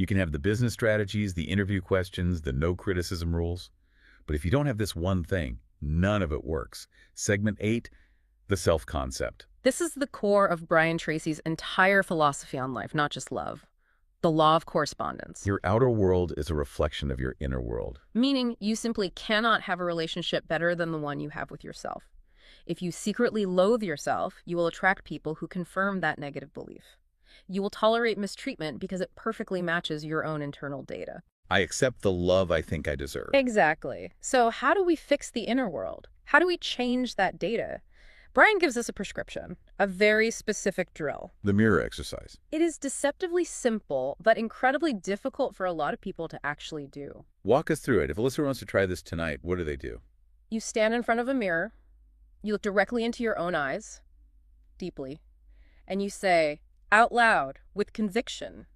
You can have the business strategies, the interview questions, the no criticism rules. But if you don't have this one thing, none of it works. Segment 8, the self-concept. This is the core of Brian Tracy's entire philosophy on life, not just love. The law of correspondence. Your outer world is a reflection of your inner world. Meaning you simply cannot have a relationship better than the one you have with yourself. If you secretly loathe yourself, you will attract people who confirm that negative belief. You will tolerate mistreatment because it perfectly matches your own internal data. I accept the love I think I deserve. Exactly. So how do we fix the inner world? How do we change that data? Brian gives us a prescription, a very specific drill. The mirror exercise. It is deceptively simple, but incredibly difficult for a lot of people to actually do. Walk us through it. If a listener wants to try this tonight, what do they do? You stand in front of a mirror, you look directly into your own eyes, deeply, and you say, out loud, with conviction,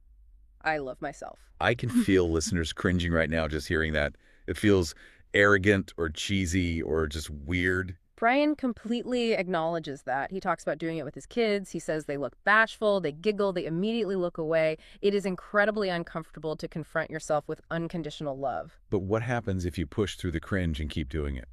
I love myself. I can feel listeners cringing right now just hearing that. It feels arrogant or cheesy or just weird. Brian completely acknowledges that. He talks about doing it with his kids. He says they look bashful, they giggle, they immediately look away. It is incredibly uncomfortable to confront yourself with unconditional love. But what happens if you push through the cringe and keep doing it?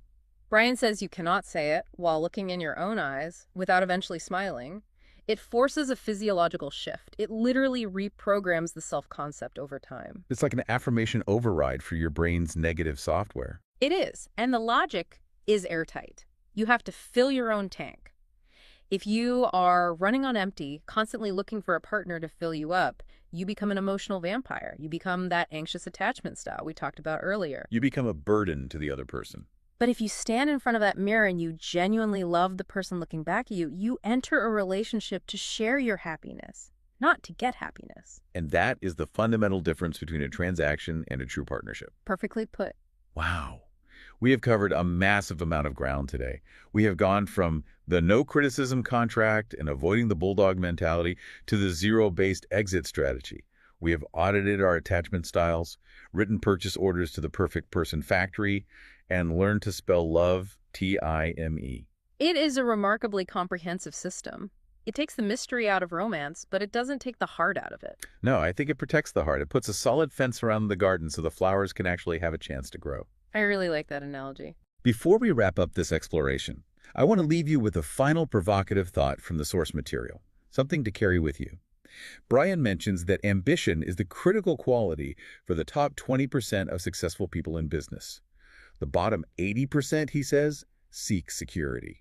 Brian says you cannot say it while looking in your own eyes without eventually smiling. It forces a physiological shift. It literally reprograms the self-concept over time. It's like an affirmation override for your brain's negative software. It is, and the logic is airtight. You have to fill your own tank. If you are running on empty, constantly looking for a partner to fill you up, you become an emotional vampire. You become that anxious attachment style we talked about earlier. You become a burden to the other person. But if you stand in front of that mirror and you genuinely love the person looking back at you, you enter a relationship to share your happiness, not to get happiness. And that is the fundamental difference between a transaction and a true partnership. Perfectly put. Wow. We have covered a massive amount of ground today. We have gone from the no criticism contract and avoiding the bulldog mentality to the zero-based exit strategy. We have audited our attachment styles, written purchase orders to the perfect person factory, and learned to spell love, T-I-M-E. It is a remarkably comprehensive system. It takes the mystery out of romance, but it doesn't take the heart out of it. No, I think it protects the heart. It puts a solid fence around the garden so the flowers can actually have a chance to grow. I really like that analogy. Before we wrap up this exploration, I want to leave you with a final provocative thought from the source material, something to carry with you. Brian mentions that ambition is the critical quality for the top 20% of successful people in business. The bottom 80%, he says, seek security.